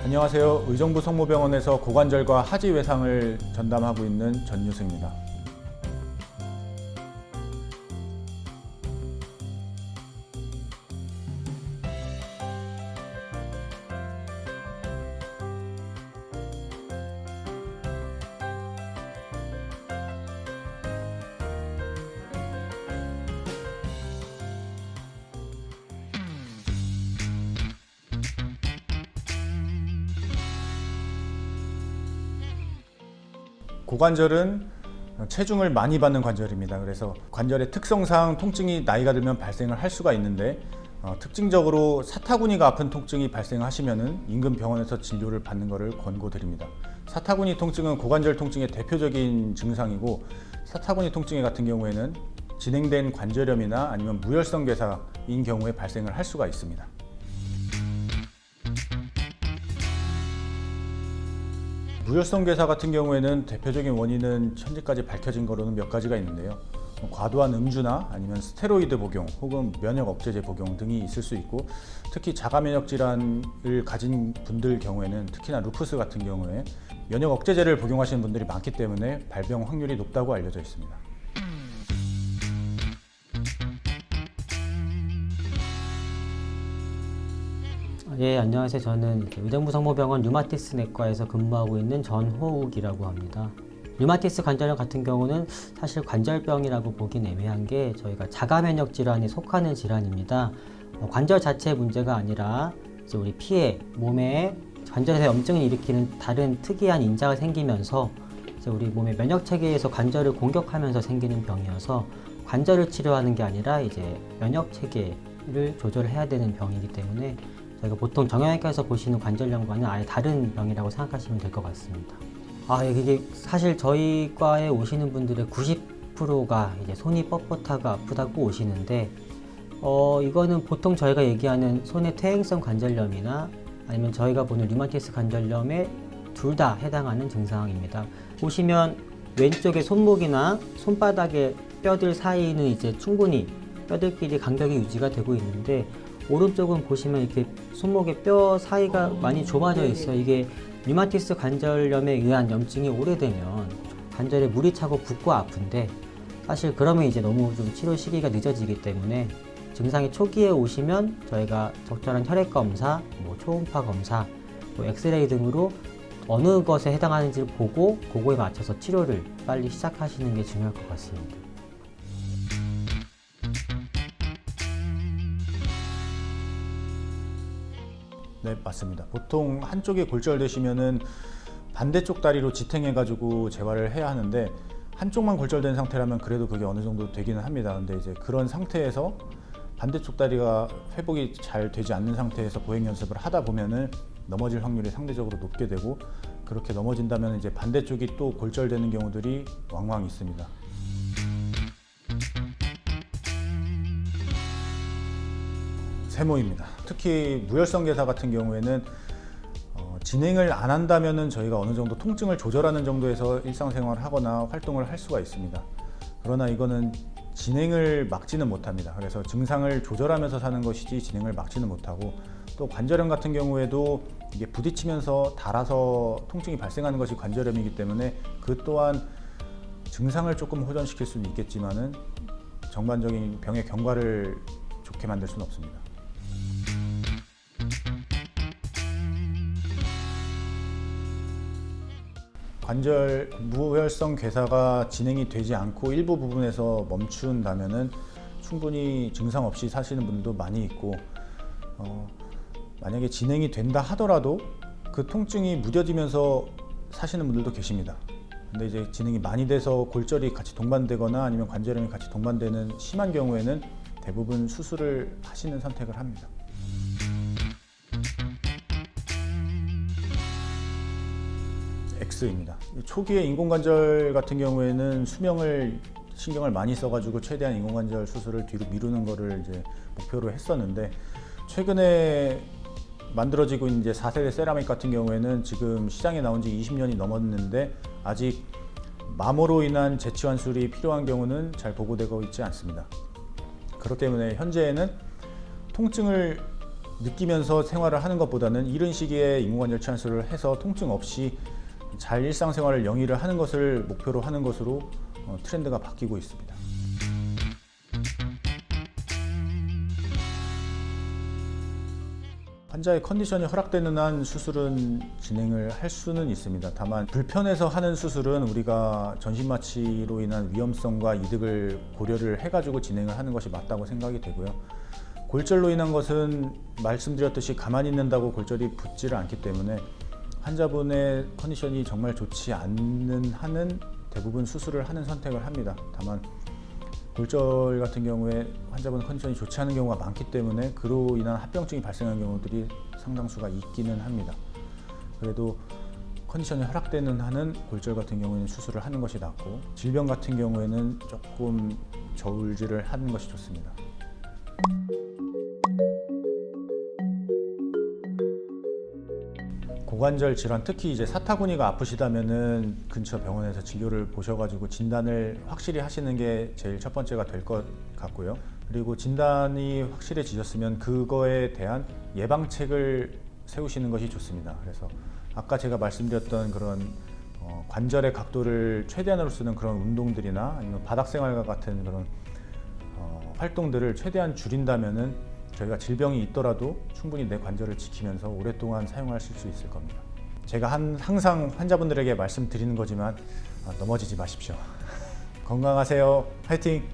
안녕하세요. 의정부 성모병원에서 고관절과 하지 외상을 전담하고 있는 전유승입니다. 고관절은 체중을 많이 받는 관절입니다. 그래서 관절의 특성상 통증이 나이가 들면 발생을 할 수가 있는데 특징적으로 사타구니가 아픈 통증이 발생하시면 인근 병원에서 진료를 받는 것을 권고드립니다. 사타구니 통증은 고관절 통증의 대표적인 증상이고, 사타구니 통증 같은 경우에는 진행된 관절염이나 아니면 무혈성 괴사인 경우에 발생을 할 수가 있습니다. 무혈성 괴사 같은 경우에는 대표적인 원인은 현재까지 밝혀진 거로는 몇 가지가 있는데요. 과도한 음주나 아니면 스테로이드 복용 혹은 면역 억제제 복용 등이 있을 수 있고, 특히 자가 면역 질환을 가진 분들 경우에는 특히나 루푸스 같은 경우에 면역 억제제를 복용하시는 분들이 많기 때문에 발병 확률이 높다고 알려져 있습니다. 예, 안녕하세요. 저는 의정부 성모병원 류마티스 내과에서 근무하고 있는 전호욱이라고 합니다. 류마티스 관절염 같은 경우는 사실 관절병이라고 보긴 애매한 게, 저희가 자가 면역 질환에 속하는 질환입니다. 관절 자체의 문제가 아니라 이제 우리 피에 몸에 관절에서 염증을 일으키는 다른 특이한 인자가 생기면서 이제 우리 몸의 면역 체계에서 관절을 공격하면서 생기는 병이어서, 관절을 치료하는 게 아니라 이제 면역 체계를 조절해야 되는 병이기 때문에 저희가 보통 정형외과에서 보시는 관절염과는 아예 다른 병이라고 생각하시면 될 것 같습니다. 이게 사실 저희 과에 오시는 분들의 90%가 이제 손이 뻣뻣하고 아프다고 오시는데, 이거는 보통 저희가 얘기하는 손의 퇴행성 관절염이나 아니면 저희가 보는 류마티스 관절염에 둘 다 해당하는 증상입니다. 보시면 왼쪽의 손목이나 손바닥의 뼈들 사이는 이제 충분히 뼈들끼리 간격이 유지가 되고 있는데, 오른쪽은 보시면 이렇게 손목의 뼈 사이가 많이 좁아져 있어요. 이게 류마티스 관절염에 의한 염증이 오래되면 관절에 물이 차고 붓고 아픈데, 사실 그러면 이제 너무 좀 치료 시기가 늦어지기 때문에 증상이 초기에 오시면 저희가 적절한 혈액 검사, 초음파 검사, 엑스레이 등으로 어느 것에 해당하는지를 보고 그거에 맞춰서 치료를 빨리 시작하시는 게 중요할 것 같습니다. 네, 맞습니다. 보통 한쪽이 골절되시면은 반대쪽 다리로 지탱해가지고 재활을 해야 하는데, 한쪽만 골절된 상태라면 그래도 그게 어느 정도 되기는 합니다. 근데 이제 그런 상태에서 반대쪽 다리가 회복이 잘 되지 않는 상태에서 보행 연습을 하다 보면은 넘어질 확률이 상대적으로 높게 되고, 그렇게 넘어진다면 이제 반대쪽이 또 골절되는 경우들이 왕왕 있습니다. 세모입니다. 특히 무혈성 괴사 같은 경우에는 진행을 안 한다면은 저희가 어느 정도 통증을 조절하는 정도에서 일상생활을 하거나 활동을 할 수가 있습니다. 그러나 이거는 진행을 막지는 못합니다. 그래서 증상을 조절하면서 사는 것이지 진행을 막지는 못하고, 또 관절염 같은 경우에도 이게 부딪히면서 닳아서 통증이 발생하는 것이 관절염이기 때문에 그 또한 증상을 조금 호전시킬 수는 있겠지만은 전반적인 병의 경과를 좋게 만들 수는 없습니다. 관절 무혈성 괴사가 진행이 되지 않고 일부 부분에서 멈춘다면은 충분히 증상 없이 사시는 분들도 많이 있고, 만약에 진행이 된다 하더라도 그 통증이 무뎌지면서 사시는 분들도 계십니다. 근데 이제 진행이 많이 돼서 골절이 같이 동반되거나 아니면 관절염이 같이 동반되는 심한 경우에는 대부분 수술을 하시는 선택을 합니다. X입니다. 초기에 인공관절 같은 경우에는 수명을 신경을 많이 써가지고 최대한 인공관절 수술을 뒤로 미루는 거를 이제 목표로 했었는데, 최근에 만들어지고 있는 이제 4세대 세라믹 같은 경우에는 지금 시장에 나온 지 20년이 넘었는데 아직 마모로 인한 재치환술이 필요한 경우는 잘 보고되고 있지 않습니다. 그렇기 때문에 현재에는 통증을 느끼면서 생활을 하는 것보다는 이른 시기에 인공관절 치환술을 해서 통증 없이 잘 일상생활을 영위를 하는 것을 목표로 하는 것으로 트렌드가 바뀌고 있습니다. 환자의 컨디션이 허락되는 한 수술은 진행을 할 수는 있습니다. 다만 불편해서 하는 수술은 우리가 전신마취로 인한 위험성과 이득을 고려를 해가지고 진행을 하는 것이 맞다고 생각이 되고요. 골절로 인한 것은 말씀드렸듯이 가만히 있는다고 골절이 붙지를 않기 때문에 환자분의 컨디션이 정말 좋지 않는 한은 대부분 수술을 하는 선택을 합니다. 다만 골절 같은 경우에 환자분 컨디션이 좋지 않은 경우가 많기 때문에 그로 인한 합병증이 발생하는 경우들이 상당수가 있기는 합니다. 그래도 컨디션이 허락되는 한은 골절 같은 경우에는 수술을 하는 것이 낫고, 질병 같은 경우에는 조금 저울질을 하는 것이 좋습니다. 고관절 질환, 특히 이제 사타구니가 아프시다면은 근처 병원에서 진료를 보셔가지고 진단을 확실히 하시는 게 제일 첫 번째가 될 것 같고요. 그리고 진단이 확실해지셨으면 그거에 대한 예방책을 세우시는 것이 좋습니다. 그래서 아까 제가 말씀드렸던 그런 관절의 각도를 최대한으로 쓰는 그런 운동들이나 아니면 바닥생활과 같은 그런 활동들을 최대한 줄인다면은 저희가 질병이 있더라도 충분히 내 관절을 지키면서 오랫동안 사용하실 수 있을 겁니다. 제가 항상 환자분들에게 말씀드리는 거지만 넘어지지 마십시오. 건강하세요. 화이팅!